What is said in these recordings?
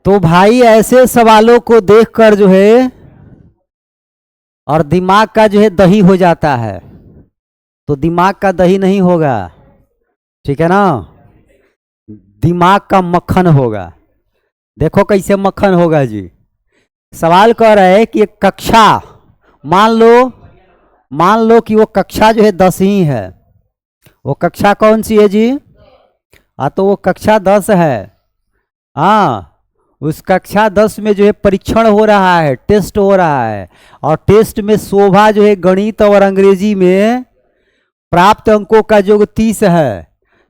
तो भाई ऐसे सवालों को देखकर जो है और दिमाग का जो है दही हो जाता है, तो दिमाग का दही नहीं होगा, ठीक है ना, दिमाग का मक्खन होगा। देखो कैसे मक्खन होगा जी। सवाल कह रहा है कि एक कक्षा, मान लो कि वो कक्षा जो है 10 ही है। वो कक्षा कौन सी है जी? तो वो कक्षा 10 है। हाँ, उस कक्षा 10 में जो है परीक्षण हो रहा है, टेस्ट हो रहा है। और टेस्ट में शोभा जो है गणित और अंग्रेजी में प्राप्त अंकों का योग 30 है।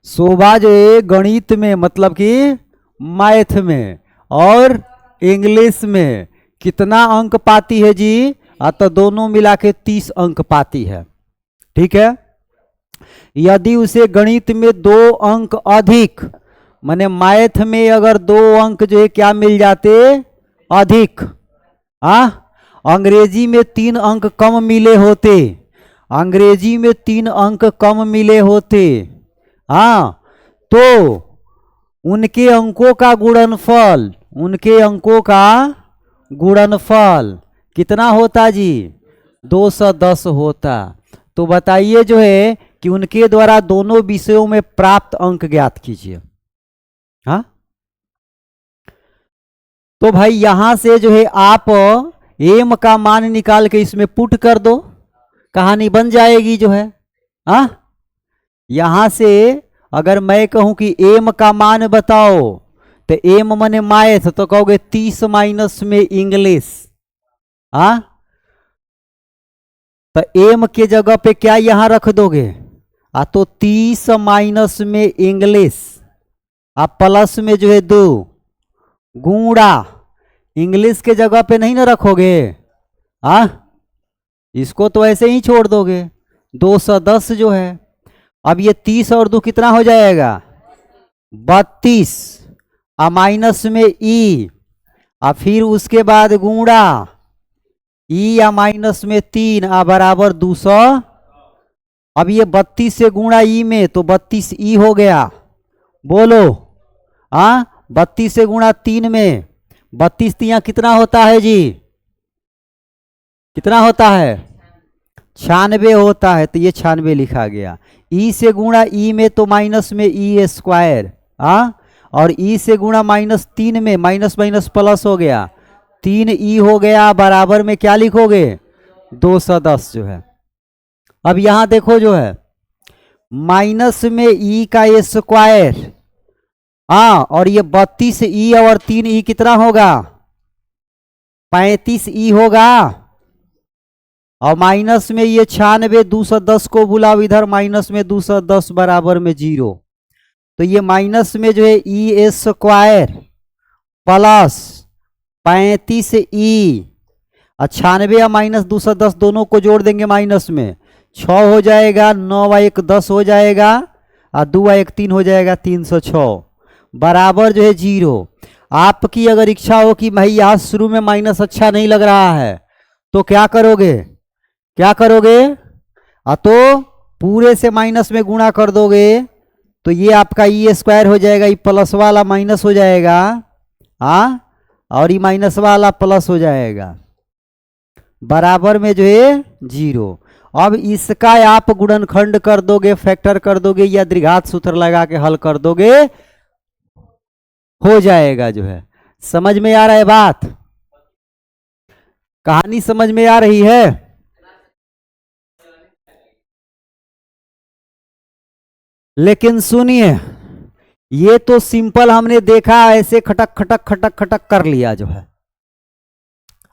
शोभा जो है गणित में मतलब कि मैथ में और इंग्लिश में कितना अंक पाती है जी? तो दोनों मिला के 30 अंक पाती है, ठीक है। यदि उसे गणित में 2 अंक अधिक, माने मैथ में अगर 2 अंक जो है क्या मिल जाते? अधिक। अंग्रेजी में 3 अंक कम मिले होते, अंग्रेजी में 3 अंक कम मिले होते, तो उनके अंकों का गुणनफल, उनके अंकों का गुणनफल कितना होता जी? 210 होता। तो बताइए जो है कि उनके द्वारा दोनों विषयों में प्राप्त अंक ज्ञात कीजिए। हाँ, तो भाई यहां से जो है आप एम का मान निकाल के इसमें पुट कर दो, कहानी बन जाएगी जो है। यहां से अगर मैं कहूं कि एम का मान बताओ, तो एम माने मैथ, तो कहोगे 30 माइनस में इंग्लिश। तो एम के जगह पे क्या यहां रख दोगे? तो 30 माइनस में इंग्लिश, प्लस में जो है 2 गुणा, इंग्लिश के जगह पे नहीं ना रखोगे, इसको तो ऐसे ही छोड़ दोगे। 210 जो है, अब ये 30 और 2 कितना हो जाएगा? 32, माइनस में ई, फिर उसके बाद गुणा ई या माइनस में 3 बराबर 200। अब ये 32 से गुणा ई में तो 32 ई हो गया। बोलो 32 से गुणा 3 में 32 तिया कितना होता है जी? कितना होता है? 96 होता है। तो ये 96 लिखा गया। ई से गुणा ई में तो माइनस में ई स्क्वायर, और ई से गुणा माइनस 3 में माइनस माइनस प्लस हो गया, 3 ई हो गया, बराबर में क्या लिखोगे? 210 जो है। अब यहां देखो जो है माइनस में ई का स्क्वायर, और ये 32 ई और 3 ई कितना होगा? 35 ई होगा, और माइनस में ये 96, 210 को बुलाओ इधर, माइनस में 210 बराबर में 0। तो ये माइनस में जो है ई स्क्वायर प्लस 35 ई, 96 या माइनस 210 दोनों को जोड़ देंगे माइनस में 6 हो जाएगा, 9 व 1 10 हो जाएगा, और 2 व 1 3 हो जाएगा, 306 बराबर जो है 0। आपकी अगर इच्छा हो कि भाई आज शुरू में माइनस अच्छा नहीं लग रहा है, तो क्या करोगे? क्या करोगे? तो पूरे से माइनस में गुणा कर दोगे, तो ये आपका ई स्क्वायर हो जाएगा, ये प्लस वाला माइनस हो जाएगा, और ये माइनस वाला प्लस हो जाएगा, बराबर में जो है 0। अब इसका आप गुणनखंड कर दोगे, फैक्टर कर दोगे, या द्विघात सूत्र लगा के हल कर दोगे, हो जाएगा जो है। समझ में आ रहा है बात? कहानी समझ में आ रही है? लेकिन सुनिए, ये तो सिंपल हमने देखा, ऐसे खटक खटक खटक खटक कर लिया जो है,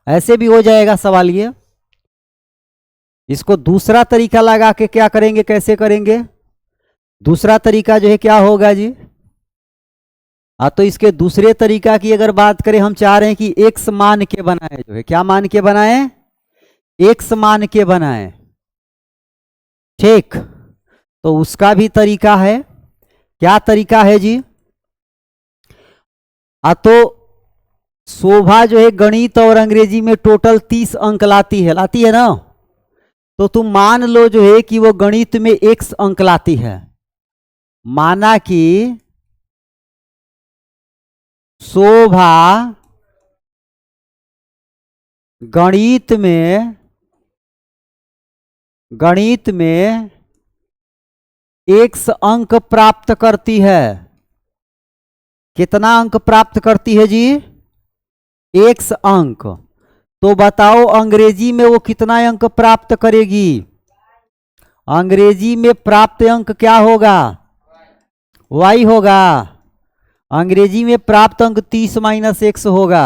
ऐसे भी हो जाएगा सवाल ये। इसको दूसरा तरीका लगा के क्या करेंगे, कैसे करेंगे? दूसरा तरीका जो है क्या होगा जी? तो इसके दूसरे तरीका की अगर बात करें, हम चाह रहे हैं कि एक्स मान के बनाए जो है, क्या मान के बनाए? एक्स मान के बनाए, ठीक। तो उसका भी तरीका है। क्या तरीका है जी? तो शोभा जो है गणित और अंग्रेजी में टोटल 30 अंक लाती है ना। तो तुम मान लो जो है कि वो गणित में x अंक लाती है। माना कि शोभा गणित में x अंक प्राप्त करती है। कितना अंक प्राप्त करती है जी? x अंक। तो बताओ अंग्रेजी में वो कितना अंक प्राप्त करेगी? अंग्रेजी में प्राप्त अंक क्या होगा? y होगा। अंग्रेजी में प्राप्त अंक 30 माइनस x होगा।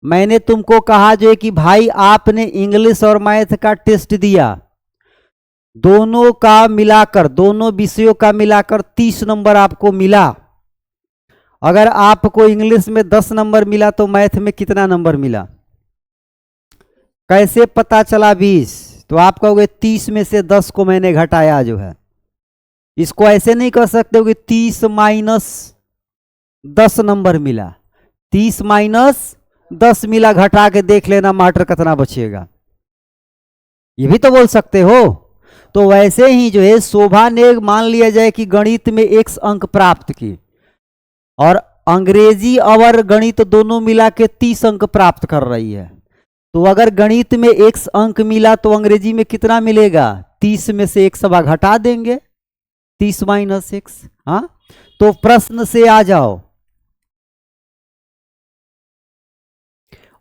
मैंने तुमको कहा जो है कि भाई आपने इंग्लिश और मैथ का टेस्ट दिया, दोनों का मिलाकर, दोनों विषयों का मिलाकर 30 नंबर आपको मिला। अगर आपको इंग्लिश में 10 नंबर मिला तो मैथ में कितना नंबर मिला? कैसे पता चला 20? तो आप कहोगे 30 में से 10 को मैंने घटाया जो है। इसको ऐसे नहीं कर सकते हो कि 30 माइनस 10 नंबर मिला, 30 माइनस 10 मिला, घटा के देख लेना मास्टर कितना बचेगा। ये भी तो बोल सकते हो। तो वैसे ही जो है शोभा ने मान लिया जाए कि गणित में x अंक प्राप्त की और अंग्रेजी और गणित दोनों मिला के 30 अंक प्राप्त कर रही है। तो अगर गणित में x अंक मिला तो अंग्रेजी में कितना मिलेगा? 30 में से एक सवा घटा देंगे, 30 माइनस x। हाँ, तो प्रश्न से आ जाओ।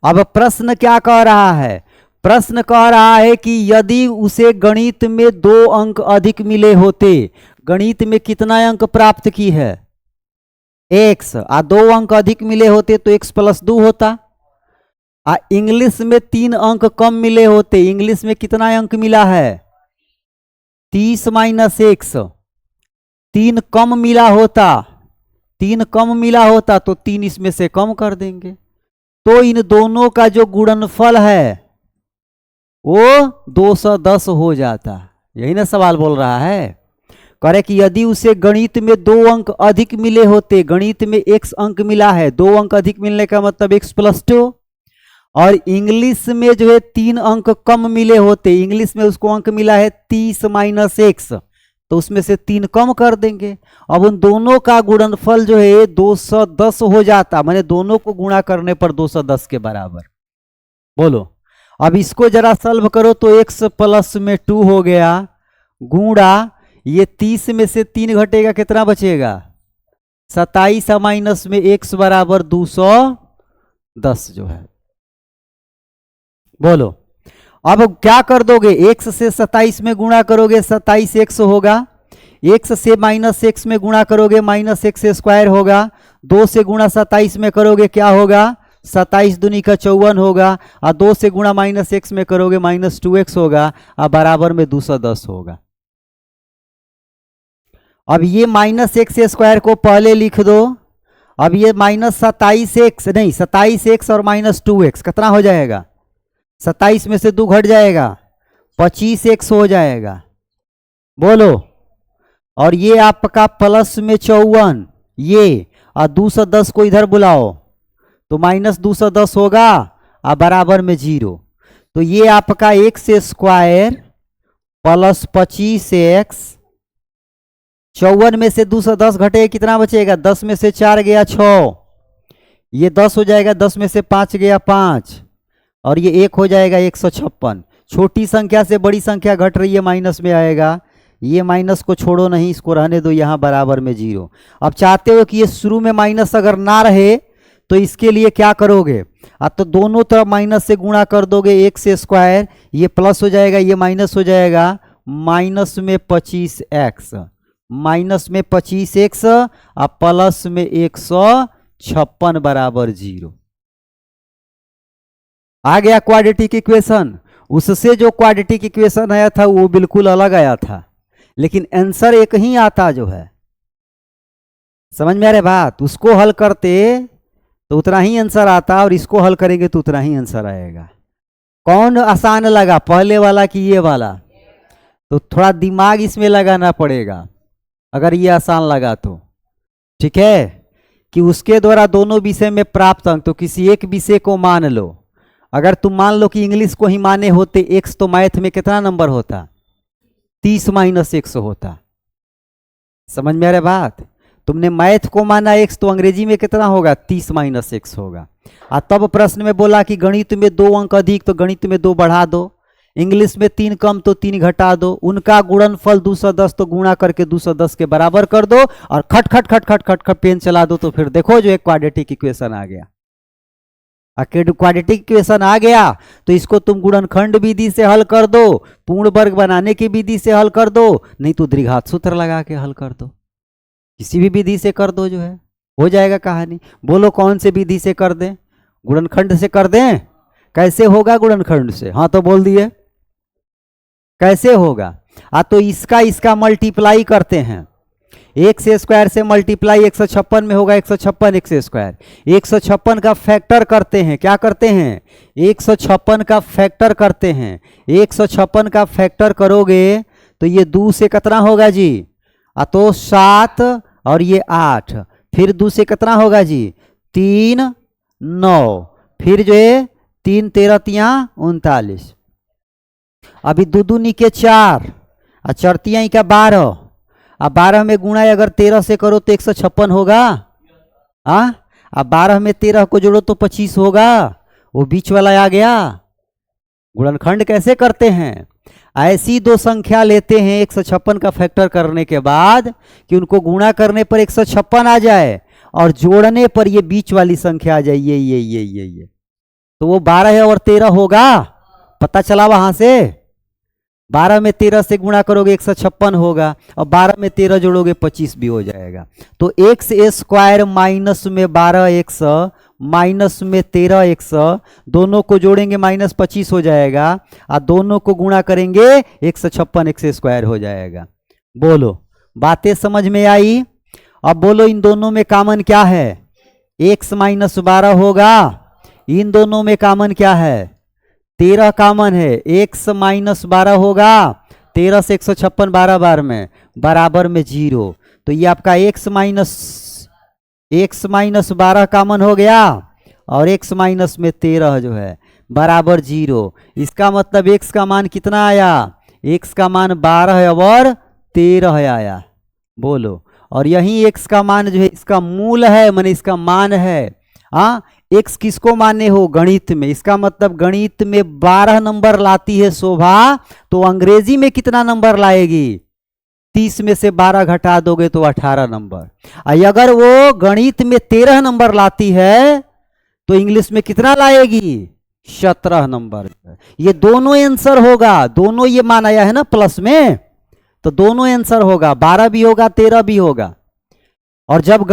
अब प्रश्न क्या कह रहा है? प्रश्न कह रहा है कि यदि उसे गणित में 2 अंक अधिक मिले होते, गणित में कितना अंक प्राप्त की है? x। 2 अंक अधिक मिले होते तो x प्लस 2 होता। इंग्लिश में 3 अंक कम मिले होते, इंग्लिश में कितना अंक मिला है? 30 माइनस x। 3 कम मिला होता, 3 कम मिला होता तो 3 इसमें से कम कर देंगे। तो इन दोनों का जो गुणनफल है वो 210 हो जाता। यही ना सवाल बोल रहा है। कह रहे कि यदि उसे गणित में 2 अंक अधिक मिले होते, गणित में x अंक मिला है, 2 अंक अधिक मिलने का मतलब x प्लस 2, और इंग्लिश में जो है 3 अंक कम मिले होते, इंग्लिश में उसको अंक मिला है 30 माइनस x, तो उसमें से 3 कम कर देंगे। अब उन दोनों का गुणनफल जो है 210 हो जाता, माने दोनों को गुणा करने पर 210 के बराबर। बोलो, अब इसको जरा सॉल्व करो तो x प्लस में 2 हो गया, गुणा ये 30 में से 3 घटेगा, कितना बचेगा? 27 माइनस में x बराबर 210 जो है। बोलो, अब क्या कर दोगे? x से 27 में गुणा करोगे 27x होगा, x से माइनस x में गुणा करोगे माइनस x स्क्वायर होगा, 2 से गुणा 27 में करोगे क्या होगा? 27 दूनी का 54 होगा, और 2 से गुणा माइनस x में करोगे माइनस 2x होगा, और बराबर में 210 होगा। अब ये माइनस x स्क्वायर को पहले लिख दो। अब ये माइनस 27x नहीं, 27x और माइनस 2x कितना हो जाएगा? 27 में से 2 घट जाएगा, 25x हो जाएगा। बोलो, और ये आपका प्लस में 54, ये और 210 को इधर बुलाओ तो माइनस 210 होगा और बराबर में 0। तो ये आपका x स्क्वायर प्लस 25x, 54 में से 210 घटे कितना बचेगा? 10 में से 4 गया 6, ये 10 हो जाएगा, 10 में से 5 गया 5, और ये 1 हो जाएगा 156। छोटी संख्या से बड़ी संख्या घट रही है, माइनस में आएगा। ये माइनस को छोड़ो नहीं, इसको रहने दो यहाँ बराबर में 0। अब चाहते हो कि ये शुरू में माइनस अगर ना रहे तो इसके लिए क्या करोगे? अब तो दोनों तरफ माइनस से गुणा कर दोगे, x स्क्वायर, ये प्लस हो जाएगा, ये माइनस हो जाएगा, माइनस में 25x, माइनस में 25x और प्लस में 156 बराबर 0। आ गया क्वाड्रेटिक इक्वेशन। उससे जो क्वाड्रेटिक इक्वेशन आया था वो बिल्कुल अलग आया था, लेकिन आंसर एक ही आता जो है। समझ में आ रहा बात? उसको हल करते तो उतना ही आंसर आता, और इसको हल करेंगे तो उतना ही आंसर आएगा। कौन आसान लगा, पहले वाला कि ये वाला? तो थोड़ा दिमाग इसमें लगाना पड़ेगा अगर ये आसान लगा तो। ठीक है, कि उसके द्वारा दोनों विषय में प्राप्त अंक, तो किसी एक विषय को मान लो। अगर तुम मान लो कि इंग्लिश को ही माने होते x, तो मैथ में कितना नंबर होता? 30 माइनस x होता। समझ में आ रहा बात? तुमने मैथ को माना x, तो अंग्रेजी में कितना होगा 30 माइनस x होगा। और तब प्रश्न में बोला कि गणित में 2 अंक अधिक, तो गणित में 2 बढ़ा दो, इंग्लिश में 3 कम तो 3 घटा दो, उनका गुणनफल 210 तो गुणा करके 210 के बराबर कर दो और खट खट खट खट खट खट पेन चला दो, तो फिर देखो जो एक क्वाड्रेटिक इक्वेशन आ गया। क्वाड्रेटिक इक्वेशन आ गया तो इसको तुम गुणनखंड विधि से हल कर दो, पूर्ण वर्ग बनाने की विधि से हल कर दो, नहीं तो द्विघात सूत्र लगा के हल कर दो, किसी भी विधि से कर दो, जो है हो जाएगा कहानी। बोलो कौन से विधि से कर दें? गुणनखंड से कर दें? कैसे होगा गुणनखंड से? हाँ तो बोल दिए कैसे होगा। तो इसका मल्टीप्लाई करते हैं, एक्स स्क्वायर से मल्टीप्लाई 156 में होगा 156 एक्स स्क्वायर। 156 का फैक्टर करते हैं, क्या करते हैं 156 का फैक्टर करते हैं। 156 का फैक्टर करोगे तो ये 2 से कितना होगा जी, तो 7 और ये 8, फिर 2 से कितना होगा जी 3 9, फिर जो है 3 13 3 39, अभी 2 2 निके 4 और चरतियाँ का 12, अब 12 में गुणा अगर 13 से करो तो 156 होगा। अब 12 में 13 को जोड़ो तो 25 होगा, वो बीच वाला आ गया। गुणनखंड कैसे करते हैं? ऐसी 2 संख्या लेते हैं 156 का फैक्टर करने के बाद कि उनको गुणा करने पर 156 आ जाए और जोड़ने पर ये बीच वाली संख्या आ जाए, ये तो वो 12 और 13 होगा। पता चला वहां से 12 में 13 से गुणा करोगे 156 होगा और 12 में 13 जोड़ोगे 25 भी हो जाएगा। तो एक्स स्क्वायर माइनस में 12x माइनस में 13x, दोनों को जोड़ेंगे माइनस 25 हो जाएगा और दोनों को गुणा करेंगे 156 एक्स स्क्वायर हो जाएगा। बोलो बातें समझ में आई? अब बोलो इन दोनों में कॉमन क्या है? x माइनस 12 होगा। इन दोनों में कॉमन क्या है? 13 कॉमन है, x माइनस 12 होगा, 13 से 156 12 बार में बराबर में 0, तो ये आपका x माइनस 12 कॉमन हो गया और x माइनस में 13 जो है बराबर 0। इसका मतलब x का मान कितना आया? x का मान 12 है और 13 है आया। बोलो, और यही x का मान जो है इसका मूल है, माने इसका मान है। x किसको माने हो? गणित में। इसका मतलब गणित में 12 नंबर लाती है शोभा, तो अंग्रेजी में कितना नंबर लाएगी? 30 में से 12 घटा दोगे तो 18 नंबर। अगर वो गणित में 13 नंबर लाती है तो इंग्लिश में कितना लाएगी? 17 नंबर। ये दोनों आंसर होगा, दोनों ये मान आया है ना प्लस में, तो दोनों आंसर होगा, 12 भी होगा 13 भी होगा। और जब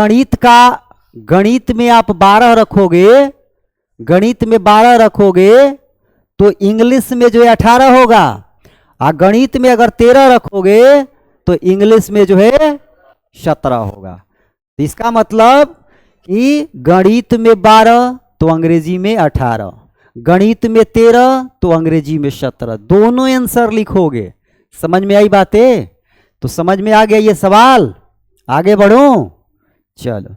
गणित में आप 12 रखोगे, गणित में 12 रखोगे तो इंग्लिश में जो है 18 होगा, और गणित में अगर 13 रखोगे तो इंग्लिश में जो है 17 होगा। इसका मतलब कि गणित में 12 तो अंग्रेजी में 18, गणित में 13 तो अंग्रेजी में 17, दोनों आंसर लिखोगे। समझ में आई बातें? तो समझ में आ गया ये सवाल? आगे बढ़ूं? चलो,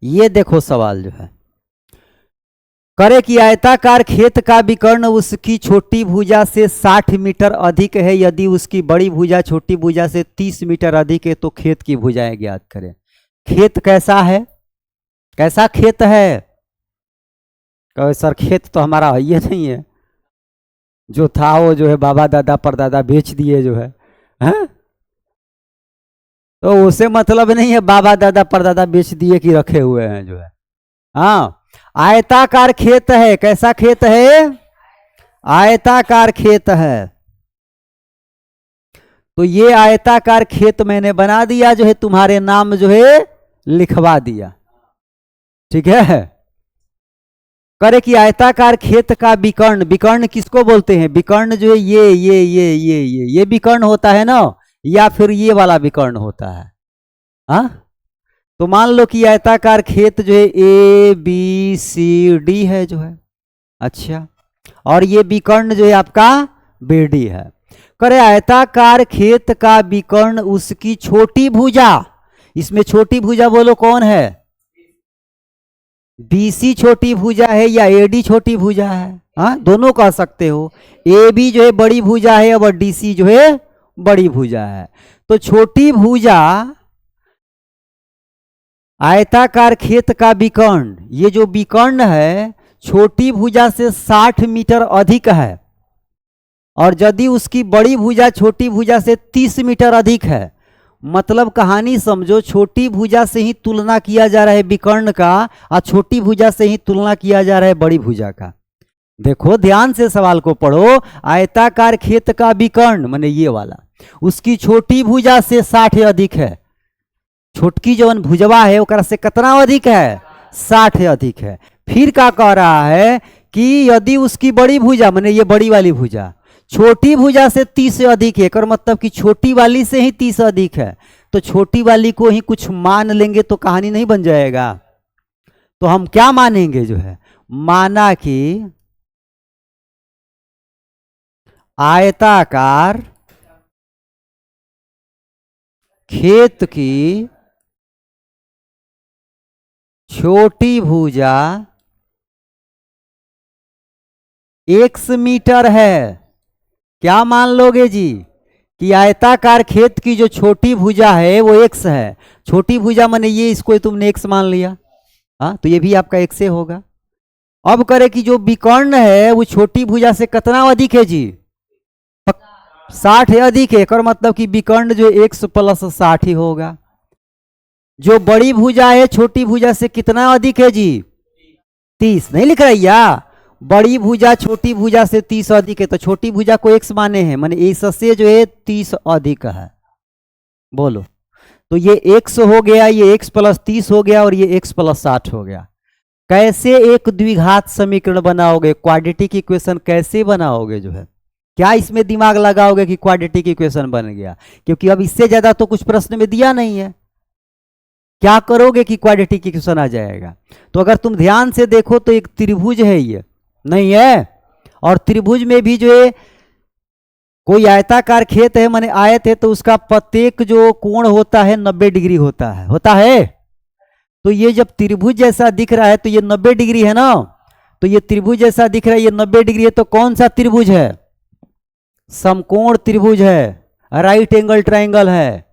ये देखो सवाल जो है, करे कि आयताकार खेत का विकर्ण उसकी छोटी भुजा से 60 मीटर अधिक है, यदि उसकी बड़ी भुजा छोटी भुजा से 30 मीटर अधिक है तो खेत की भुजाएं ज्ञात करें। खेत कैसा है? कैसा खेत है? कहे सर खेत तो हमारा है ही नहीं है, जो था वो जो है बाबा दादा परदादा बेच दिए जो है, हैं? तो उसे मतलब नहीं है बाबा दादा परदादा बेच दिए कि रखे हुए हैं जो है। आयताकार खेत है। कैसा खेत है? आयताकार खेत है। तो ये आयताकार खेत मैंने बना दिया, जो है तुम्हारे नाम जो है लिखवा दिया, ठीक है। करे कि आयताकार खेत का विकर्ण, विकर्ण किसको बोलते हैं? विकर्ण जो है ये विकर्ण होता है ना, या फिर ये वाला विकर्ण होता है। तो मान लो कि आयताकार खेत जो है ABCD है जो है, अच्छा, और ये विकर्ण जो है आपका BD है। करे आयताकार खेत का विकर्ण उसकी छोटी भुजा, इसमें छोटी भुजा बोलो कौन है? BC छोटी भुजा है या AD छोटी भुजा है? हाँ, दोनों कह सकते हो। AB जो है बड़ी भुजा है और DC जो है बड़ी भुजा है। तो छोटी भुजा आयताकार खेत का विकर्ण, ये जो विकर्ण है छोटी भुजा से 60 मीटर अधिक है, और यदि उसकी बड़ी भुजा छोटी भुजा से 30 मीटर अधिक है, मतलब कहानी समझो, छोटी भुजा से ही तुलना किया जा रहा है विकर्ण का, और छोटी भुजा से ही तुलना किया जा रहा है बड़ी भुजा का। देखो ध्यान से सवाल को पढ़ो। आयताकार खेत का विकर्ण माने ये वाला, उसकी छोटी भुजा से 60 अधिक है। छोटकी जवन भुजवा है ओकरा से कितना अधिक है? 60 अधिक है। फिर क्या कह रहा है कि यदि उसकी बड़ी भुजा माने ये बड़ी वाली भुजा छोटी भुजा से 30 से अधिक है, कर मतलब कि छोटी वाली से ही 30 अधिक है, तो छोटी वाली को ही कुछ मान लेंगे तो कहानी नहीं बन जाएगा। तो हम क्या मानेंगे जो है, माना कि आयताकार खेत की छोटी भुजा x मीटर है। क्या मान लोगे जी कि आयताकार खेत की जो छोटी भुजा है वो x है। छोटी भुजा माने ये, इसको तुमने x मान लिया, हाँ, तो ये भी आपका x से होगा। अब करे कि जो विकर्ण है वो छोटी भुजा से कितना अधिक है जी? 60 अधिक है, कर मतलब कि विकर्ण जो x + 60 होगा। जो बड़ी भुजा है छोटी भुजा से कितना अधिक है जी? 30। नहीं लिख रही या? बड़ी भुजा छोटी भुजा से 30 अधिक है, तो छोटी भुजा को x माने हैं, माने इससे जो है 30 अधिक है। बोलो, तो ये x हो गया, ये x + 30 हो गया, और ये x + 60 हो गया। कैसे एक द्विघात समीकरण बनाओगे? क्वाड्रेटिक इक्वेशन कैसे बनाओगे जो है? क्या इसमें दिमाग लगाओगे कि क्वाड्रेटिक इक्वेशन बन गया? क्योंकि अब इससे ज्यादा तो कुछ प्रश्न में दिया नहीं है। क्या करोगे कि क्वाड्रेटिक इक्वेशन आ जाएगा? तो अगर तुम ध्यान से देखो तो एक त्रिभुज है, ये नहीं है, और त्रिभुज में भी जो है कोई आयताकार खेत है, माने आयत है, तो उसका प्रत्येक जो कोण होता है 90 डिग्री होता है। तो ये जब त्रिभुज जैसा दिख रहा है तो ये 90 डिग्री है ना, तो ये त्रिभुज जैसा दिख रहा है, ये 90 डिग्री है, तो कौन सा त्रिभुज है? समकोण त्रिभुज है, राइट एंगल ट्रायंगल है।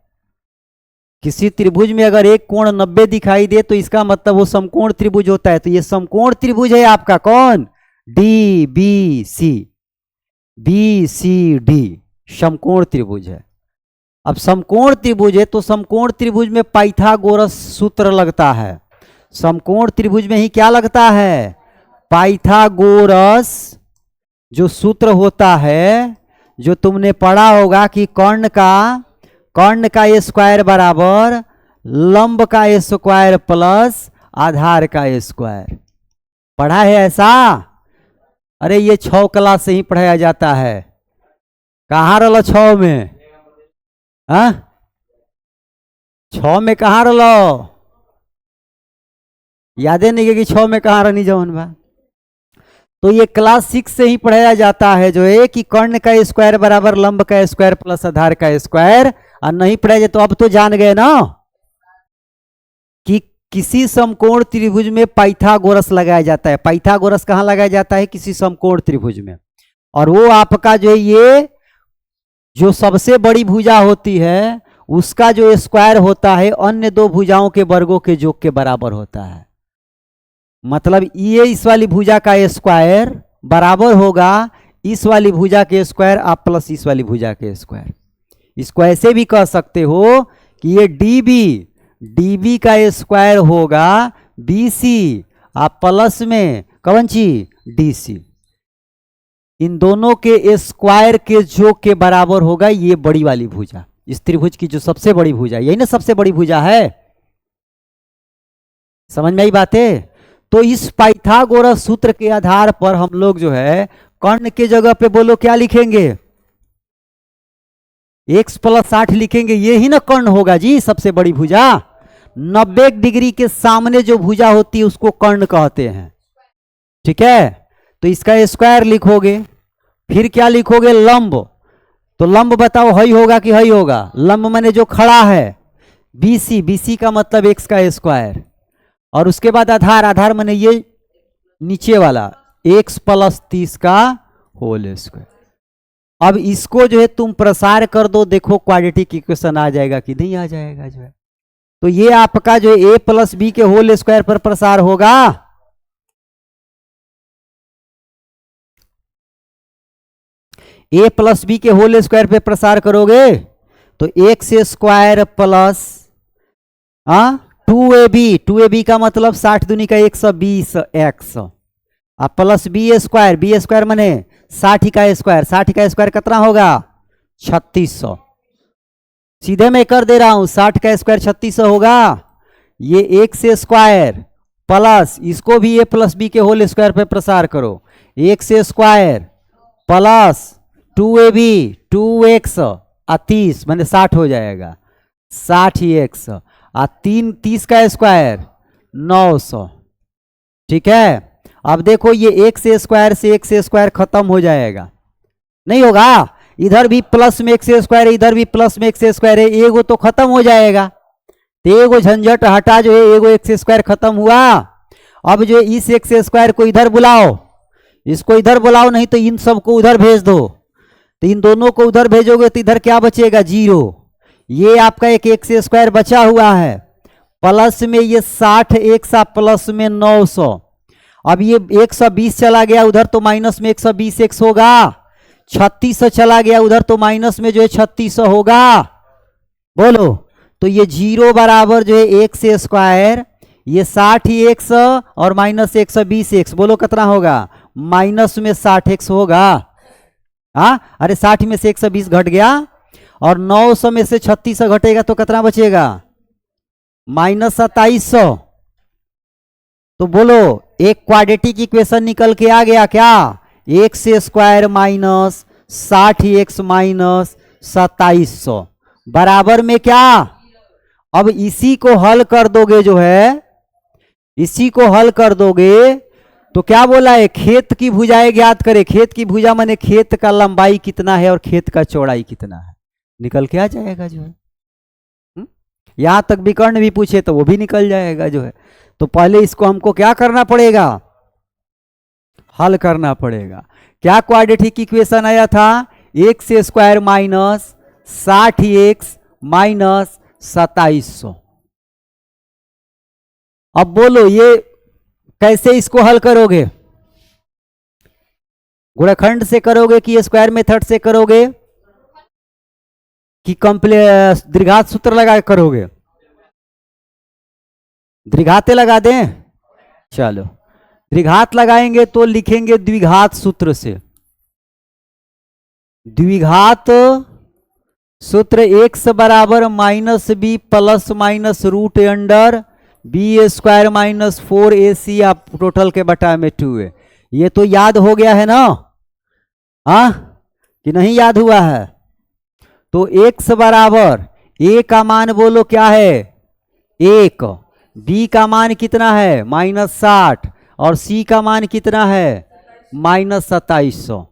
किसी त्रिभुज में अगर एक कोण 90 दिखाई दे तो इसका मतलब वो समकोण त्रिभुज होता है। तो ये समकोण त्रिभुज है आपका कौन? DBC, BCD समकोण त्रिभुज है। अब समकोण त्रिभुज है तो समकोण त्रिभुज में पाइथागोरस सूत्र लगता है। समकोण त्रिभुज में ही क्या लगता है? पाइथागोरस जो सूत्र होता है, जो तुमने पढ़ा होगा कि कर्ण का स्क्वायर बराबर लंब का स्क्वायर प्लस आधार का स्क्वायर। पढ़ा है ऐसा? अरे ये 6 क्लास से ही पढ़ाया जाता है। कहाँ रहो 6 में? हाँ, 6 में कहाँ रहो? यादें नहीं कि 6 में कहाँ रहनी जवन बा। तो ये क्लास 6 से ही पढ़ाया जाता है जो है कि कर्ण का स्क्वायर बराबर लंब का स्क्वायर प्लस आधार का स्क्वायर। और नहीं पढ़ाया जाए तो अब तो जान गए ना कि किसी समकोण त्रिभुज में पाइथागोरस लगाया जाता है। पाइथागोरस कहाँ लगाया जाता है? किसी समकोण त्रिभुज में। और वो आपका जो है ये जो सबसे बड़ी भुजा होती है उसका जो स्क्वायर होता है अन्य दो भुजाओं के वर्गों के योग के बराबर होता है। मतलब ये इस वाली भुजा का स्क्वायर बराबर होगा इस वाली भुजा के स्क्वायर आप प्लस इस वाली भुजा के स्क्वायर। इसको ऐसे भी कह सकते हो कि ये DB का स्क्वायर होगा BC आप प्लस में कौन सी DC। इन दोनों के स्क्वायर के योग के बराबर होगा ये बड़ी वाली भुजा। इस त्रिभुज की जो सबसे बड़ी भुजा, यही ना सबसे बड़ी भुजा है। समझ में आई बातें? तो इस पाइथागोरस सूत्र के आधार पर हम लोग जो है कर्ण के जगह पे बोलो क्या लिखेंगे? x + 60 लिखेंगे। ये ही ना कर्ण होगा जी, सबसे बड़ी भुजा। 90 डिग्री के सामने जो भुजा होती है उसको कर्ण कहते हैं। ठीक है, तो इसका स्क्वायर लिखोगे। फिर क्या लिखोगे? लंब। तो लंब बताओ हई होगा कि हई होगा? लंब माने जो खड़ा है। BC का मतलब x का स्क्वायर और उसके बाद आधार, आधार माने ये नीचे वाला x प्लस 30 का होल स्क्वायर। अब इसको जो है तुम प्रसार कर दो, देखो क्वाड्रेटिक इक्वेशन आ जाएगा कि नहीं आ जाएगा जो है। तो ये आपका जो है a प्लस बी के होल स्क्वायर पर प्रसार होगा। a प्लस बी के होल स्क्वायर पे प्रसार करोगे तो एक्स स्क्वायर प्लस 2ab का मतलब 60 दूनी का 120 एक्स प्लस बी स्क्वायर माने 60 का स्क्वायर, 60 का स्क्वायर कितना होगा 3600। सीधे मैं कर दे रहा हूं, 60 का स्क्वायर 3600 होगा। ये एक्स स्क्वायर प्लस इसको भी a प्लस बी के होल स्क्वायर पे प्रसार करो, x square plus 2ab 2x 30 माने 60 हो जाएगा, 60x 30 का स्क्वायर 900। ठीक है, अब देखो ये एक्स स्क्वायर से एक्स स्क्वायर खत्म हो जाएगा, नहीं होगा। इधर भी प्लस में एक्स स्क्वायर है, इधर भी प्लस में एक्स स्क्वायर है, एगो तो खत्म हो जाएगा। तो एगो झंझट हटा जो है, एगो एक्स स्क्वायर खत्म हुआ। अब जो इस एक्स स्क्वायर को इधर बुलाओ, इसको इधर बुलाओ, नहीं तो इन सबको उधर भेज दो। तो इन दोनों को उधर भेजोगे तो इधर क्या बचेगा 0। ये आपका एक एक्स स्क्वायर बचा हुआ है, प्लस में ये 60 एक्स प्लस में 900। अब ये 120 चला गया उधर तो माइनस में 120 एक्स होगा, 3600 चला गया उधर तो माइनस में जो है 3600 होगा। बोलो, तो ये 0 बराबर जो है एक्स स्क्वायर, ये 60 एक्स और माइनस 120 एक्स, बोलो कितना होगा माइनस में 60 एक्स होगा। अरे 60 में से 120 घट गया और 900 में से 3600 घटेगा तो कितना बचेगा माइनस 2700। तो बोलो एक क्वाड्रेटिक इक्वेशन निकल के आ गया क्या, x square minus 60x minus 2700 बराबर में क्या। अब इसी को हल कर दोगे जो है, इसी को हल कर दोगे तो क्या बोला है, खेत की भुजाएं ज्ञात करें। खेत की भुजा माने खेत का लंबाई कितना है और खेत का चौड़ाई कितना है, निकल के आ जाएगा जो है। यहां तक विकर्ण भी पूछे तो वो भी निकल जाएगा जो है। तो पहले इसको हमको क्या करना पड़ेगा, हल करना पड़ेगा। क्या क्वाड्रेटिक इक्वेशन आया था, x square minus 60x minus 2700। अब बोलो ये कैसे इसको हल करोगे, गुणनखंड से करोगे कि स्क्वायर मेथड से करोगे कि द्विघात सूत्र लगा करोगे। द्विघाते लगा दें, चलो द्विघात लगाएंगे तो लिखेंगे द्विघात सूत्र से। द्विघात सूत्र x बराबर minus b plus minus root under b square minus 4ac आप टोटल के बटा में 2a। ये तो याद हो गया है ना, कि नहीं याद हुआ है। तो x बराबर a का मान बोलो क्या है 1, b का मान कितना है माइनस 60 और c का मान कितना है माइनस 2700।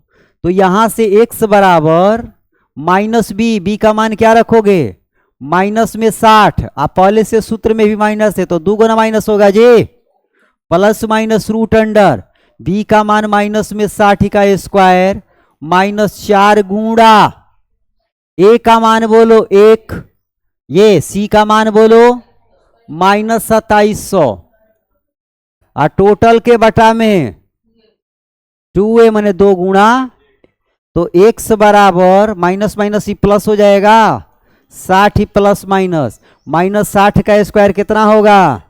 तो यहां से x बराबर माइनस b का मान क्या रखोगे माइनस में 60। आप पहले से सूत्र में भी माइनस है तो 2 गुना माइनस होगा जी, plus minus root under b का मान माइनस में 60 का स्क्वायर माइनस 4 गुणा a का मान बोलो 1, ये c का मान बोलो माइनस 2700 और टोटल के बटा में 2a माने 2 गुणा। तो x बराबर माइनस माइनस ही प्लस हो जाएगा, 60 प्लस माइनस माइनस 60 का स्क्वायर कितना होगा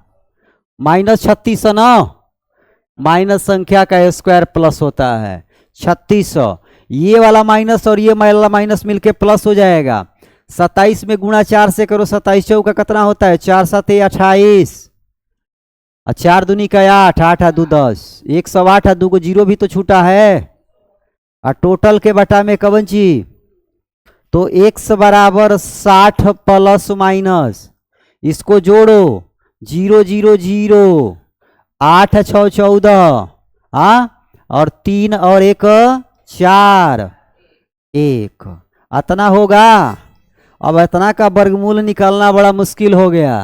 माइनस 3600 ना, माइनस संख्या का स्क्वायर प्लस होता है 3600। ये वाला माइनस और ये वाला माइनस मिलके प्लस हो जाएगा। 27 में गुणा 4 से करो, 27 चौका कितना होता है 4 7 28 और 4 दूनी का 8, 8 2 10, 108 2 को 0 भी तो छूटा है और टोटल के बटा में कवन ची। तो x बराबर 60 प्लस माइनस इसको जोड़ो 0 0 0 8 6 14 और 3 और 1 4 1 अतना होगा। अब इतना का वर्गमूल निकालना बड़ा मुश्किल हो गया।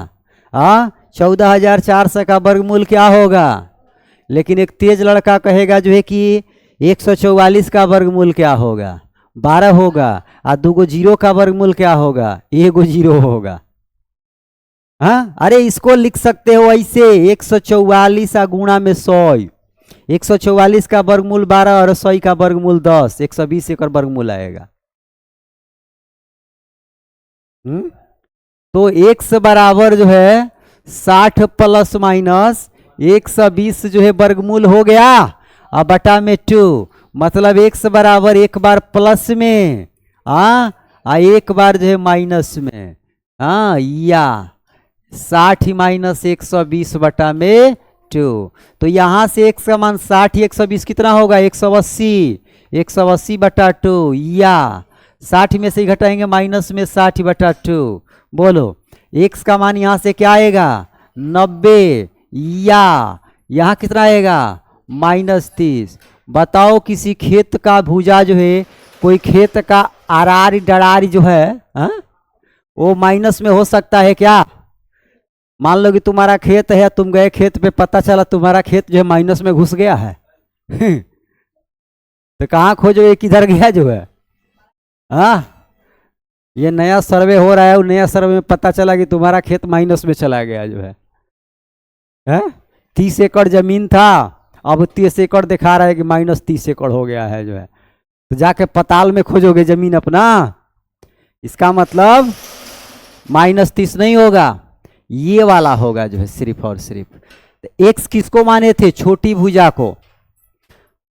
14,400 का वर्गमूल क्या होगा। लेकिन एक तेज लड़का कहेगा जो है कि 144 का वर्गमूल क्या होगा, 12 होगा। और 2 जीरो का वर्गमूल क्या होगा, 1 जीरो होगा। हाँ, अरे इसको लिख सकते हो ऐसे, 144 गुणा में 100, 144 का वर्गमूल 12 और 100 का वर्गमूल 10, 120 एक वर्गमूल आएगा। तो x बराबर जो है 60 प्लस माइनस 120 जो है वर्गमूल हो गया, और बटा में 2, मतलब x बराबर एक बार प्लस में एक बार जो है माइनस में, या 60 माइनस 120 बटा में 2। तो यहाँ से x का मान 60 120 कितना होगा, 180, 180 बटा 2, या 60 में से ही घटाएंगे माइनस में 60 बटा 2। बोलो x का मान यहाँ से क्या आएगा, 90, या यहाँ कितना आएगा, -30। बताओ किसी खेत का भुजा जो है, कोई खेत का आरारी डरारी जो है वो माइनस में हो सकता है क्या। मान लो कि तुम्हारा खेत है, तुम गए खेत पे, पता चला तुम्हारा खेत जो है माइनस में घुस गया है तो कहाँ खोजोगे, किधर गया जो है। ये नया सर्वे हो रहा है, वो नया सर्वे में पता चला कि तुम्हारा खेत माइनस में चला गया जो है 30 एकड़ जमीन था, अब 30 एकड़ दिखा रहा है कि -30 एकड़ हो गया है जो है। तो जाके पताल में खोजोगे जमीन अपना, इसका मतलब -30 नहीं होगा, ये वाला होगा जो है सिर्फ और सिर्फ। एक्स किसको माने थे, छोटी भुजा को।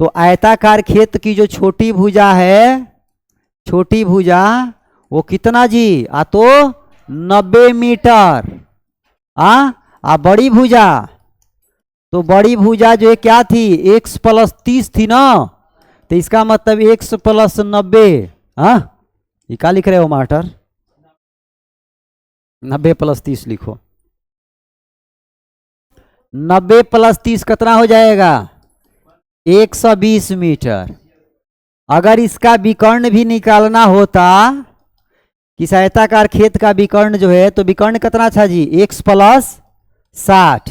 तो आयताकार खेत की जो छोटी भुजा है, छोटी भुजा वो कितना जी, तो 90 मीटर। बड़ी भुजा, तो बड़ी भुजा जो है क्या थी, x + 30 थी ना, तो इसका मतलब x + 90। ये क्या लिख रहे हो मास्टर, 90 + 30 लिखो। 90 + 30 कितना हो जाएगा, 120 मीटर। अगर इसका विकर्ण भी निकालना होता, किस आयताकार खेत का विकर्ण जो है, तो विकर्ण कितना था जी, x + 60।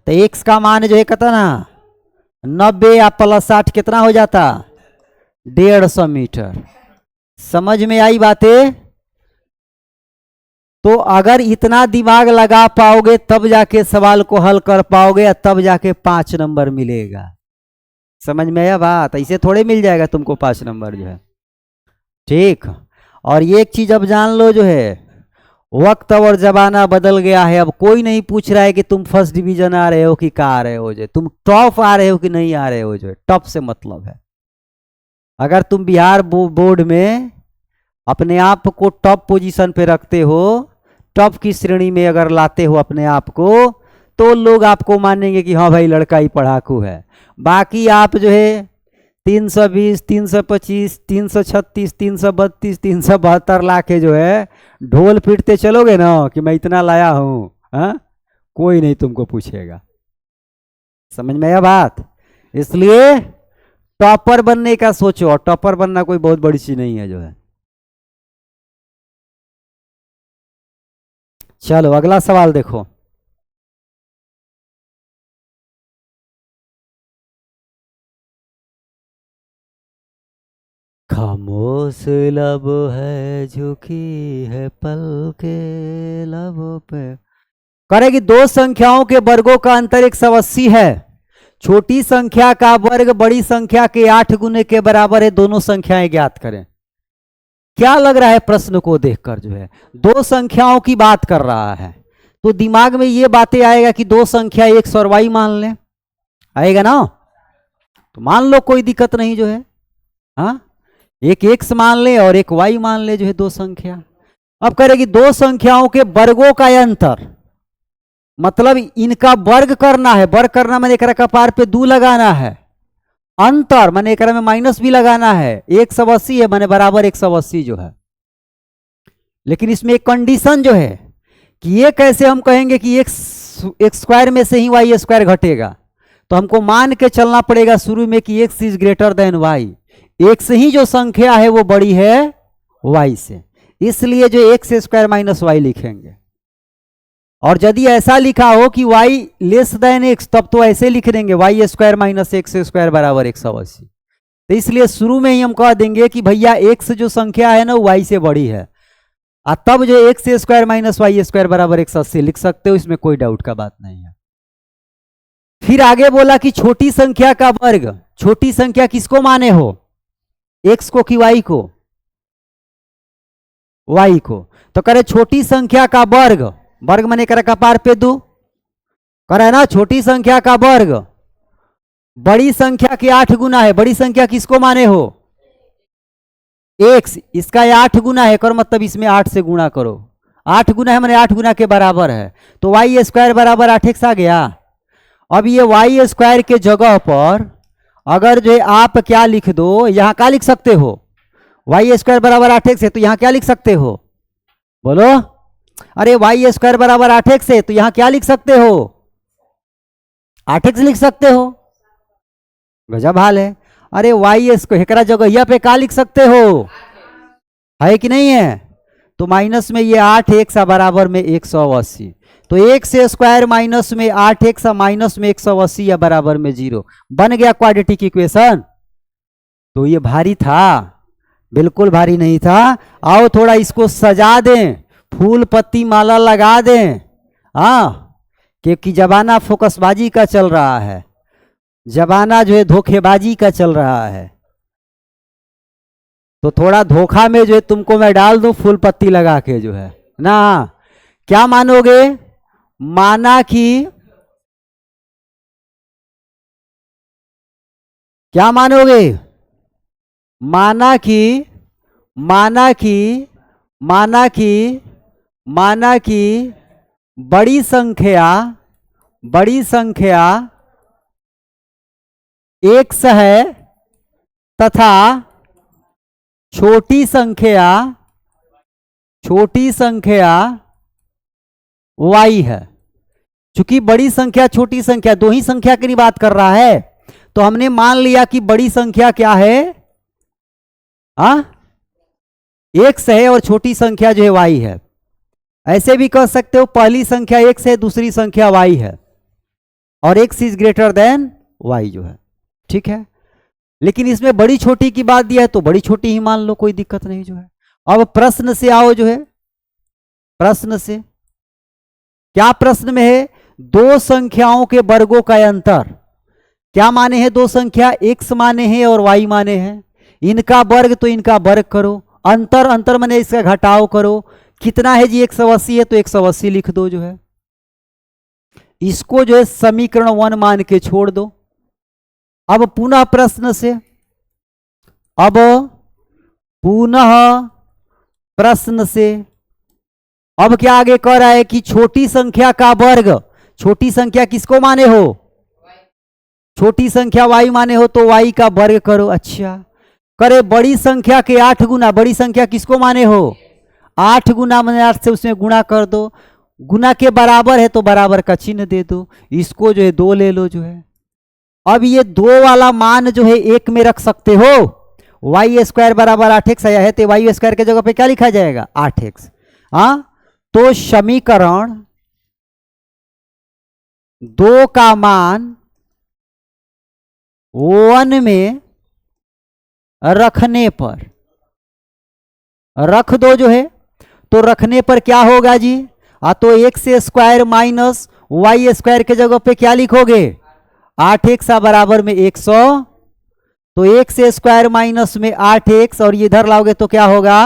तो x का मान जो है कितना, 90 या +60 कितना हो जाता, 150 मीटर। समझ में आई बातें। तो अगर इतना दिमाग लगा पाओगे तब जाके सवाल को हल कर पाओगे, या तब जाके 5 नंबर मिलेगा। समझ में आया बात, ऐसे थोड़े मिल जाएगा तुमको 5 नंबर जो है, ठीक। और ये एक चीज अब जान लो जो है, वक्त और जमाना बदल गया है। अब कोई नहीं पूछ रहा है कि तुम फर्स्ट डिवीजन आ रहे हो कि क्या आ रहे हो, जो तुम टॉप आ रहे हो कि नहीं आ रहे हो, जो टॉप से मतलब है। अगर तुम बिहार बोर्ड में अपने आप को टॉप पोजीशन पे रखते हो, टॉप की श्रेणी में अगर लाते हो अपने आप को, तो लोग आपको मानेंगे कि हाँ भाई लड़का ही पढ़ाकू है। बाकी आप जो है 320, 325, 336, 332, 372 ला के जो है ढोल पीटते चलोगे ना कि मैं इतना लाया हूँ, कोई नहीं तुमको पूछेगा। समझ में आया बात। इसलिए टॉपर बनने का सोचो, और टॉपर बनना कोई बहुत बड़ी चीज नहीं है जो है। चलो अगला सवाल देखो। खामोश लब है, झुकी है पल के लबों पे। करेगी, दो संख्याओं के वर्गों का अंतर 180 है। छोटी संख्या का वर्ग बड़ी संख्या के 8 गुने के बराबर है। दोनों संख्याएं ज्ञात करें। क्या लग रहा है प्रश्न को देखकर जो है, दो संख्याओं की बात कर रहा है, तो दिमाग में ये बातें आएगा कि दो संख्या x और y मान लें, आएगा ना। तो मान लो कोई दिक्कत नहीं जो है, एक x मान ले और एक y मान ले जो है, दो संख्या। अब करेगी दो संख्याओं के वर्गों का अंतर, मतलब इनका वर्ग करना है। वर्ग करना मैंने एक कपार पे 2 लगाना है, अंतर मैंने एक में माइनस भी लगाना है। 180 है मैंने बराबर 180 जो है। लेकिन इसमें एक कंडीशन जो है कि ये कैसे हम कहेंगे कि एक्स स्क्वायर में से ही वाई स्क्वायर घटेगा, तो हमको मान के चलना पड़ेगा शुरू में कि x is greater than y. x ही जो संख्या है वो बड़ी है y से, इसलिए जो x² - y लिखेंगे। और यदि ऐसा लिखा हो कि y लेस देन x, तब तो ऐसे लिख देंगे y square minus x square बराबर 180। तो इसलिए शुरू में ही हम कह देंगे कि भैया x जो संख्या है ना वो y से बड़ी है, और तब जो x square minus y square बराबर 180 लिख सकते हो, इसमें कोई डाउट का बात नहीं है। फिर आगे बोला कि छोटी संख्या का वर्ग, छोटी संख्या किसको माने हो, x को कि y को, y को। तो करे छोटी संख्या का वर्ग, वर्ग माने करे कपार पे दो, करे ना छोटी संख्या का वर्ग बड़ी संख्या के 8 गुना है। बड़ी संख्या किसको माने हो, x, इसका 8 गुना है, कर मतलब इसमें 8 से गुणा करो, 8 गुना है माने 8 गुना के बराबर है, तो वाई स्क्वायर बराबर 8x आ गया। अब ये वाई स्क्वायर के जगह पर अगर जो है आप क्या लिख दो, यहां क्या लिख सकते हो, वाई स्क्वायर बराबर 8x है तो यहां क्या लिख सकते हो, बोलो, अरे वाई स्क्वायर बराबर 8x है तो यहां क्या लिख सकते हो, 8x लिख सकते हो, गजब हाल है। अरे वाई स्क्वायर एकरा जगह यहाँ पे क्या लिख सकते हो, है कि नहीं है, तो माइनस में ये 8x बराबर में 180, तो x स्क्वायर माइनस में 8x माइनस में 180 या बराबर में 0 बन गया क्वाड्रेटिक इक्वेशन। तो ये भारी था, बिल्कुल भारी नहीं था। आओ थोड़ा इसको सजा दें, फूल पत्ती माला लगा दें, क्योंकि जमाना फोकसबाजी का चल रहा है, जमाना जो है धोखेबाजी का चल रहा है। तो थोड़ा धोखा में जो है तुमको मैं डाल दूं फूल पत्ती लगा के जो है ना, क्या मानोगे, माना कि, क्या मानोगे, माना कि, माना कि, माना कि, माना कि बड़ी संख्या, बड़ी संख्या x है तथा छोटी संख्या, छोटी संख्या y है। चूंकि बड़ी संख्या छोटी संख्या दो ही संख्या की बात कर रहा है, तो हमने मान लिया कि बड़ी संख्या क्या है, x है और छोटी संख्या जो है y है। ऐसे भी कह सकते हो पहली संख्या x है, दूसरी संख्या y है, और x is greater then y जो है, ठीक है। लेकिन इसमें बड़ी छोटी की बात दिया है तो बड़ी छोटी ही मान लो, कोई दिक्कत नहीं जो है। अब प्रश्न से आओ जो है, प्रश्न से क्या प्रश्न में है, दो संख्याओं के वर्गों का अंतर, क्या माने हैं, दो संख्या x माने हैं और y माने हैं, इनका वर्ग तो इनका वर्ग करो, अंतर, अंतर माने इसका घटाव करो, कितना है जी 180 है तो 180 लिख दो जो है। इसको जो है समीकरण 1 मान के छोड़ दो। अब पुनः प्रश्न से, अब पुनः प्रश्न से, अब क्या आगे कह रहा है कि छोटी संख्या का वर्ग, छोटी संख्या किसको माने हो, छोटी संख्या y माने हो तो y का वर्ग करो। अच्छा, करे बड़ी संख्या के 8 गुना, बड़ी संख्या किसको माने हो, 8 गुना माने 8 से उसमें गुणा कर दो, गुना के बराबर है तो बराबर का चिन्ह दे दो, इसको जो है 2 ले लो जो है। अब ये 2 वाला मान जो है 1 में रख सकते हो, वाई स्क्वायर बराबर 8x आया है तो वाई स्क्वायर के जगह पे क्या लिखा जाएगा 8x। तो समीकरण 2 का मान 1 में रखने पर, रख दो जो है, तो रखने पर क्या होगा जी, तो x square minus y square के जगह पे क्या लिखोगे 8x बराबर में 100, तो एक्स स्क्वायर माइनस में 8x और ये इधर लाओगे तो क्या होगा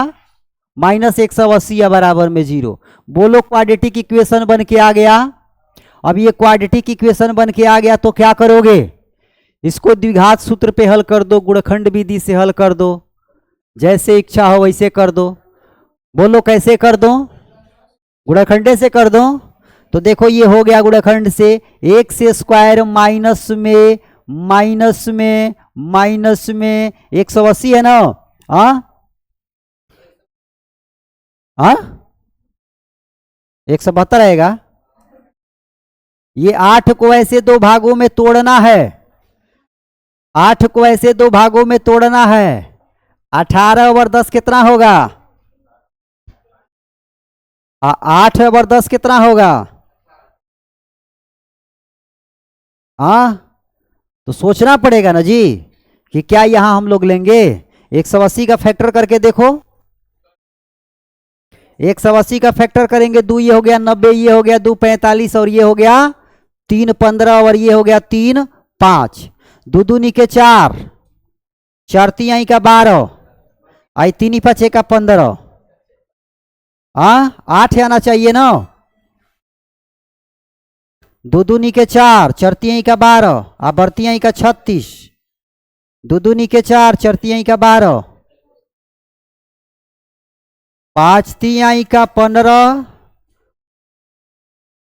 माइनस 180 बराबर में 0। बोलो क्वाड्रेटिक इक्वेशन बन के आ गया। अब ये क्वाड्रेटिक इक्वेशन बन के आ गया तो क्या करोगे, इसको द्विघात सूत्र पे हल कर दो, गुणखंड विधि से हल कर दो, जैसे इच्छा हो वैसे कर दो। बोलो कैसे कर दो, गुणखंडे से कर दो। तो देखो ये हो गया गुणखंड से, एक्स स्क्वायर माइनस में माइनस में माइनस में 180 है ना, 172 आएगा। ये 8 को ऐसे 2 भागों में तोड़ना है, 8 को ऐसे 2 भागों में तोड़ना है, 18 और 10 कितना होगा, 8 और 10 कितना होगा हाँ, तो सोचना पड़ेगा ना जी कि क्या यहां हम लोग लेंगे। 180 का फैक्टर करके देखो, 180 का फैक्टर करेंगे, 2 ये हो गया 90, ये हो गया 2 45, और ये हो गया 3 15, और ये हो गया 3 5, 2 दूनी के 4, 4 तिहाई का 12, आई 3 5 का 15, हाँ 8 आना चाहिए ना। 2 दूनी के 4, 4 तिहाई का 12, आ बरतियाई का 36, 2 दूनी के 4, 4 तिहाई का 12, 5 तिहाई का 15,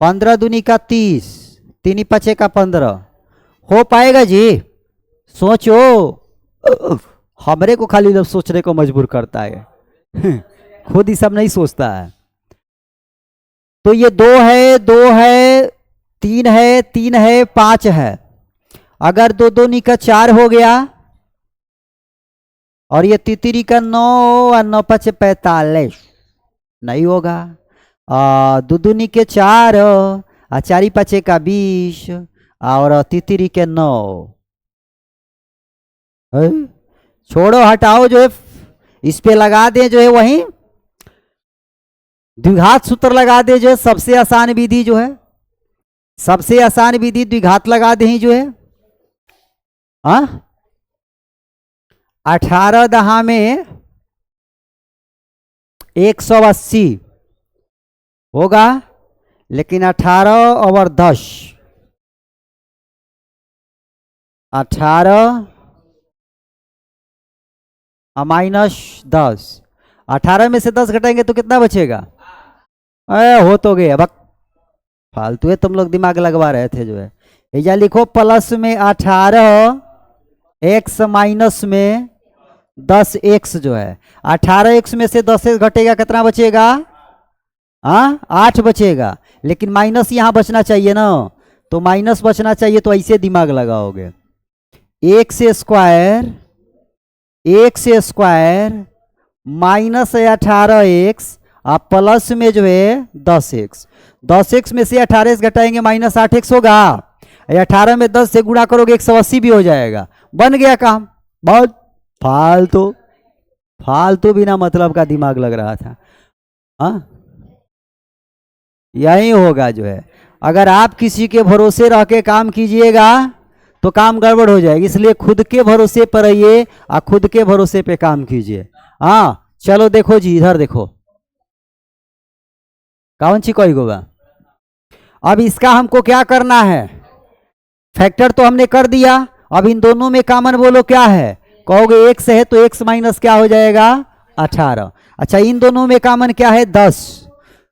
15 दूनी का 30, 3 5 का 15। हो पाएगा जी? सोचो। हमरे को खाली लोग सोचने को मजबूर करता है, खुद ही सब नहीं सोचता है। तो ये 2 है, 2 है, 3 है, 3 है, 5 है। अगर 2 दूनी का 4 हो गया, और ये तितरी का 9 और 9 5 45, नहीं होगा। 2 दूनी के 4, और 4 5 का 20, और तितरी के 9। छोड़ो, हटाओ, जो है इस पे लगा दे, जो है वही द्विघात सूत्र लगा दे, जो है सबसे आसान विधि, जो है सबसे आसान विधि द्विघात लगा दे, जो है 18 दहा में 180 होगा, लेकिन 18 और 10, 18 -10, 18 में से 10 घटाएंगे तो कितना बचेगा? हो तो गया, बक फालतू है, तुम लोग दिमाग लगवा रहे थे, जो है या लिखो प्लस में 18 x माइनस में 10 x, जो है 18 x में से 10 x घटेगा, कितना बचेगा? 8 बचेगा, लेकिन माइनस यहां बचना चाहिए ना, तो माइनस बचना चाहिए, तो ऐसे दिमाग लगाओगे, x स्क्वायर माइनस 18x, आप प्लस में जो है 10x, 10x में से 18x घटाएंगे, माइनस 8x होगा, 18 में 10 से गुणा करोगे 180 भी हो जाएगा, बन गया काम। बहुत फालतू बिना मतलब का दिमाग लग रहा था। यही होगा, जो है अगर आप किसी के भरोसे रह के काम कीजिएगा तो काम गड़बड़ हो जाएगी, इसलिए खुद के भरोसे पर रहिए और खुद के भरोसे पे काम कीजिए। चलो देखो जी, इधर देखो, कौन सी कोई होगा। अब इसका हमको क्या करना है? फैक्टर तो हमने कर दिया, अब इन दोनों में कॉमन बोलो क्या है? कहोगे x है, तो x माइनस क्या हो जाएगा? 18। अच्छा, इन दोनों में कॉमन क्या है? 10,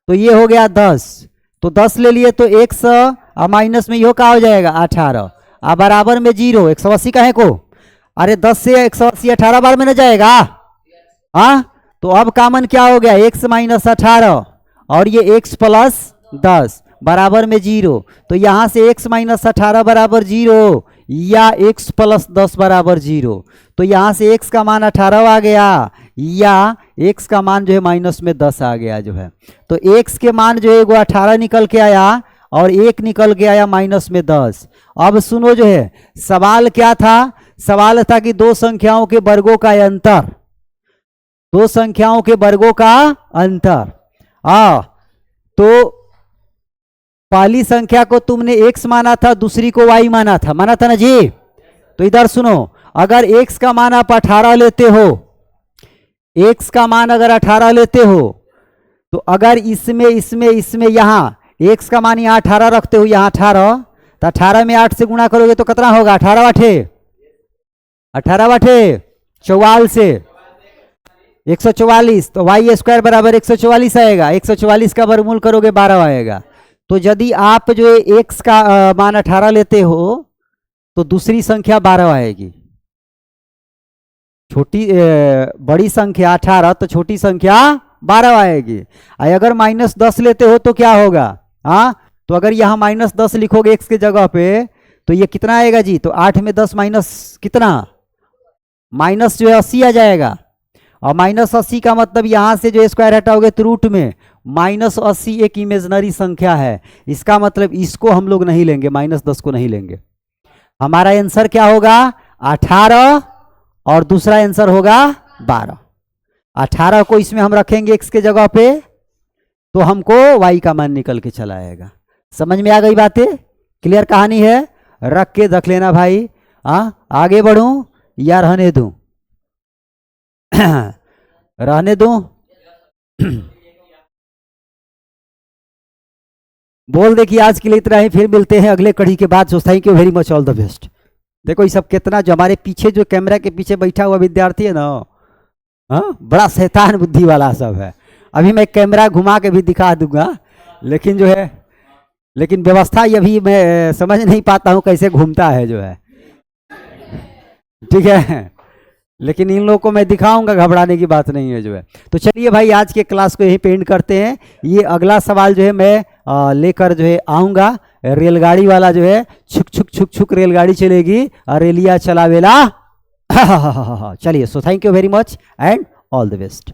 तो ये हो गया 10, तो 10 ले लिए, तो x और माइनस में यो क्या हो जाएगा? 18, अब बराबर में 0। 180 का है को, अरे 10 से 180 18 बार में न जाएगा। तो अब कॉमन क्या हो गया? x माइनस 18, और ये x प्लस 10 बराबर में 0, तो यहां से x माइनस 18 बराबर 0 या x प्लस 10 बराबर 0, तो यहां से x का मान 18 आ गया या x का मान जो है माइनस में 10 आ गया, जो है तो x के मान जो है वो 18 निकल के आया और 1 निकल के आया माइनस में 10। अब सुनो, जो है सवाल क्या था? सवाल था कि दो संख्याओं के वर्गों का अंतर, दो संख्याओं के वर्गों का अंतर। तो पहली संख्या को तुमने x माना था, दूसरी को y माना था ना जी? तो इधर सुनो, अगर x का मान आप 18 लेते हो, x का मान अगर 18 लेते हो, तो अगर इसमें यहां x का मान यहां 18 रखते हो, यहां 18, तो 18 में 8 से गुणा करोगे तो कितना होगा? 18 वाटे 44 से 144, तो y स्क्वायर बराबर 144 आएगा, 144 का वर्गमूल करोगे 12 आएगा। तो यदि आप जो है x का मान 18 लेते हो तो दूसरी संख्या 12 आएगी, बड़ी संख्या 18, तो छोटी संख्या 12 आएगी। अगर माइनस 10 लेते हो तो क्या होगा? तो अगर यहाँ माइनस 10 लिखोगे x के जगह पे, तो ये कितना आएगा जी? तो 8 में 10 माइनस कितना? माइनस जो है 80 आ जाएगा, और माइनस 80 का मतलब यहां से जो स्क्वायर हटाओगे तो रूट में माइनस 80 एक इमेजनरी संख्या है, इसका मतलब इसको हम लोग नहीं लेंगे, माइनस 10 को नहीं लेंगे। हमारा आंसर क्या होगा 18 और दूसरा आंसर होगा 12। 18 को इसमें हम रखेंगे x के जगह पे तो हमको y का मान निकल के चला आएगा। समझ में आ गई बातें? क्लियर कहानी है? रख के रख लेना भाई। आगे बढ़ूं या रहने दूं? रहने दूं? बोल दे कि आज के लिए इतना ही, फिर मिलते हैं अगले कड़ी के बाद। So thank you very much, all the best. देखो ये सब कितना, जो हमारे पीछे जो कैमरा के पीछे बैठा हुआ विद्यार्थी है ना, बड़ा शैतान बुद्धि वाला सब है। अभी मैं कैमरा घुमा के भी दिखा दूंगा, लेकिन जो है, लेकिन व्यवस्था ये भी मैं समझ नहीं पाता हूँ कैसे घूमता है जो है, ठीक है। लेकिन इन लोगों को मैं दिखाऊंगा, घबराने की बात नहीं है जो है। तो चलिए भाई आज के क्लास को यहीं पे एंड करते हैं। ये अगला सवाल जो है मैं लेकर जो है आऊँगा। रेलगाड़ी वाला जो है छुक छुक छुक छुक रेलगाड़ी चलेगी और रेलिया चलावेला। चलिए, so thank you very much and all the best.